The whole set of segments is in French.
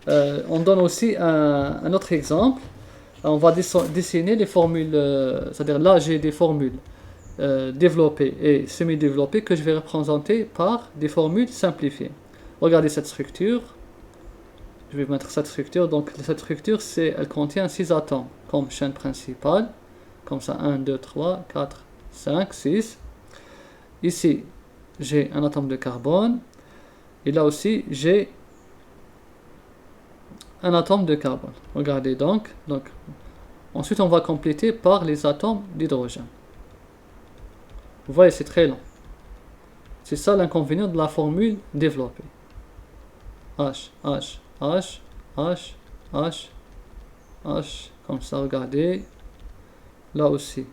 On donne aussi un autre exemple. On va dessiner les formules, c'est-à-dire là j'ai des formules développées et semi-développées que je vais représenter par des formules simplifiées. Regardez cette structure. Je vais mettre cette structure. Donc cette structure, elle contient 6 atomes comme chaîne principale. Comme ça, 1, 2, 3, 4, 5, 6. Ici, j'ai un atome de carbone. Et là aussi, j'ai un atome de carbone. Regardez donc. Ensuite, on va compléter par les atomes d'hydrogène. Vous voyez, c'est très long. C'est ça l'inconvénient de la formule développée. H, H, H, H, H, H. Comme ça, regardez. Là aussi.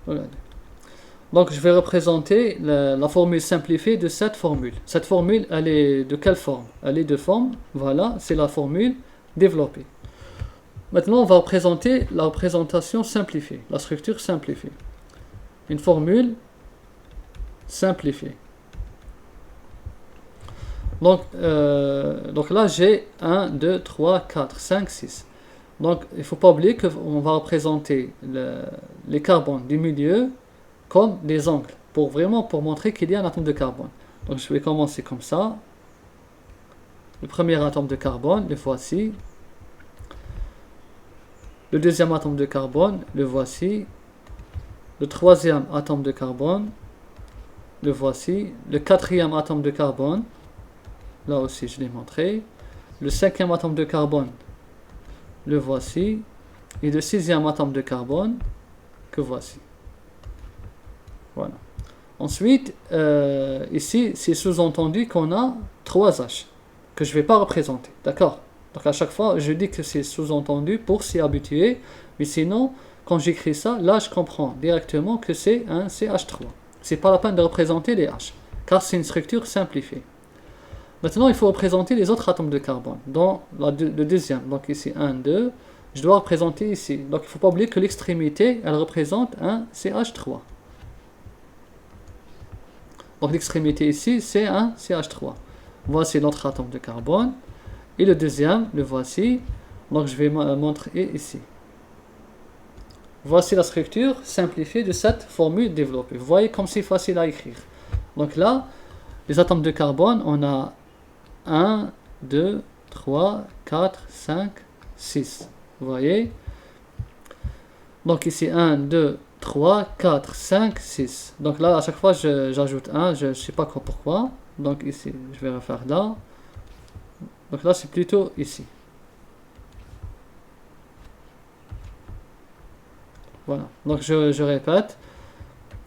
Regardez. Donc, je vais représenter la formule simplifiée de cette formule. Cette formule, elle est de quelle forme? Elle est de forme, voilà, c'est la formule développée. Maintenant, on va représenter la représentation simplifiée, la structure simplifiée. Une formule simplifiée. Donc là, j'ai 1, 2, 3, 4, 5, 6. Donc, il ne faut pas oublier qu'on va représenter les carbones du milieu comme des angles, pour montrer qu'il y a un atome de carbone. Donc je vais commencer comme ça. Le premier atome de carbone, le voici. Le deuxième atome de carbone, le voici. Le troisième atome de carbone, le voici. Le quatrième atome de carbone, là aussi je l'ai montré. Le cinquième atome de carbone, le voici. Et le sixième atome de carbone, que voici. Voilà. Ensuite, ici, c'est sous-entendu qu'on a 3 H, que je ne vais pas représenter. D'accord? Donc à chaque fois, je dis que c'est sous-entendu pour s'y habituer. Mais sinon, quand j'écris ça, là, je comprends directement que c'est un CH3. C'est pas la peine de représenter les H, car c'est une structure simplifiée. Maintenant, il faut représenter les autres atomes de carbone. Dans le deuxième, donc ici 1, 2, je dois représenter ici. Donc il ne faut pas oublier que l'extrémité, elle représente un CH3. Donc l'extrémité ici, c'est un CH3. Voici notre atome de carbone. Et le deuxième, le voici. Donc je vais montrer ici. Voici la structure simplifiée de cette formule développée. Vous voyez comme c'est facile à écrire. Donc là, les atomes de carbone, on a 1, 2, 3, 4, 5, 6. Vous voyez? Donc ici 1, 2, 3, 4, 5, 6. Donc là, à chaque fois, j'ajoute 1. Je ne sais pas pourquoi. Donc ici, je vais refaire là. Donc là, c'est plutôt ici. Voilà. Donc je répète.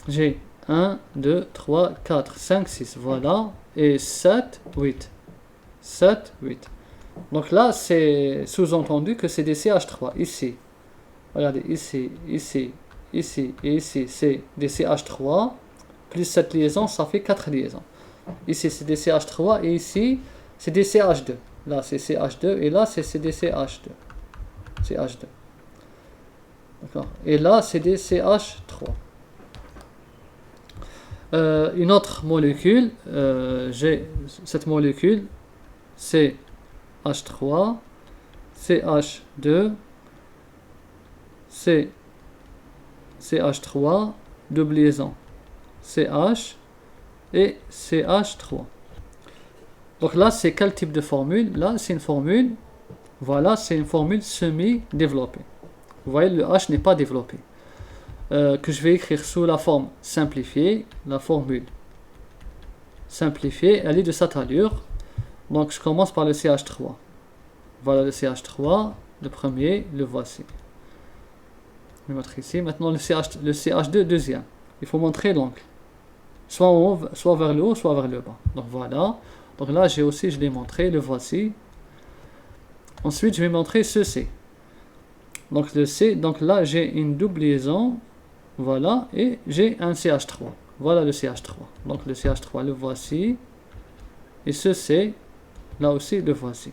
J'ai 1, 2, 3, 4, 5, 6. Voilà. Et 7, 8. 7, 8. Donc là, c'est sous-entendu que c'est des CH3. Ici. Regardez, ici, ici, ici et ici, c'est des CH3. Plus cette liaison, ça fait 4 liaisons. Ici, c'est des CH3 et ici, c'est des CH2. Là, c'est CH2 et là, c'est des CH2. CH2. D'accord. Et là, c'est des CH3. Une autre molécule, j'ai cette molécule, c'est H3, CH2, CH3, double liaison, CH et CH3. Donc là, c'est quel type de formule? Là, c'est une formule, voilà, c'est une formule semi-développée. Vous voyez, le H n'est pas développé. Que je vais écrire sous la forme simplifiée, la formule simplifiée, elle est de cette allure. Donc je commence par le CH3. Voilà le CH3, le premier, le voici. Je vais mettre ici. Maintenant le CH2, deuxième. Il faut montrer l'angle. Soit vers le haut, soit vers le bas. Donc voilà. Donc là, je l'ai montré, le voici. Ensuite, je vais montrer ce C. Donc le C, donc là, j'ai une double liaison. Voilà, et j'ai un CH3. Voilà le CH3. Donc le CH3, le voici. Et ce C, là aussi, le voici.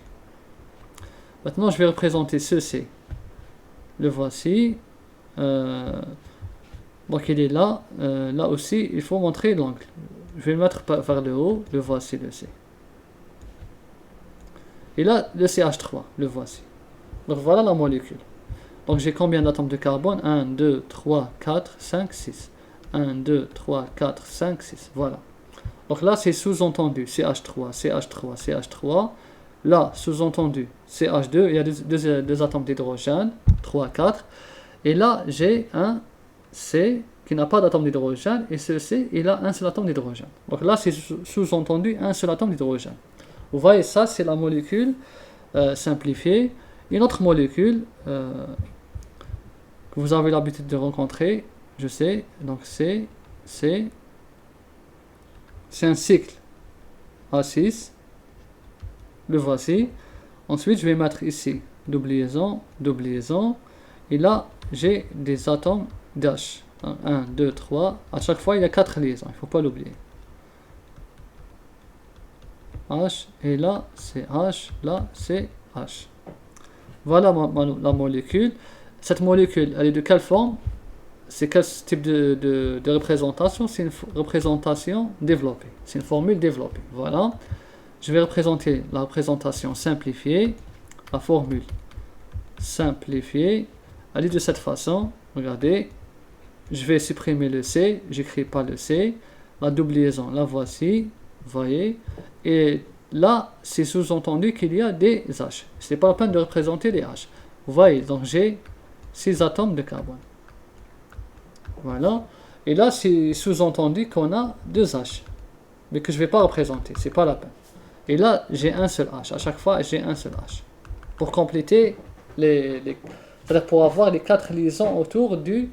Maintenant, je vais représenter ce C. Le voici. Donc il est là, là aussi il faut montrer l'angle. Je vais le mettre vers le haut, le voici le C. Et là le CH3, le voici. Donc voilà la molécule. Donc j'ai combien d'atomes de carbone? 1, 2, 3, 4, 5, 6. 1, 2, 3, 4, 5, 6. Voilà. Donc là c'est sous-entendu CH3, CH3, CH3. Là sous-entendu CH2, il y a deux atomes d'hydrogène, 3, 4. Et là j'ai un C qui n'a pas d'atome d'hydrogène, et ce C, il a un seul atome d'hydrogène. Donc là, c'est sous-entendu un seul atome d'hydrogène. Vous voyez, ça, c'est la molécule simplifiée. Une autre molécule que vous avez l'habitude de rencontrer, je sais, donc c'est un cycle A6. Le voici. Ensuite, je vais mettre ici double liaison, et là, j'ai des atomes d'H. 1, 2, 3. À chaque fois, il y a 4 liaisons. Il ne faut pas l'oublier. H. Et là, c'est H. Là, c'est H. Voilà la molécule. Cette molécule, elle est de quelle forme? C'est quel type de représentation? C'est une représentation développée. C'est une formule développée. Voilà. Je vais représenter la représentation simplifiée. La formule simplifiée. Elle est de cette façon. Regardez. Je vais supprimer le C, j'écris pas le C. La double liaison, la voici, voyez. Et là, c'est sous-entendu qu'il y a des H. Ce n'est pas la peine de représenter les H. Vous voyez, donc j'ai 6 atomes de carbone. Voilà. Et là, c'est sous-entendu qu'on a 2 H. Mais que je ne vais pas représenter, c'est pas la peine. Et là, j'ai un seul H. À chaque fois, j'ai un seul H. Pour compléter c'est-à-dire pour avoir les 4 liaisons autour du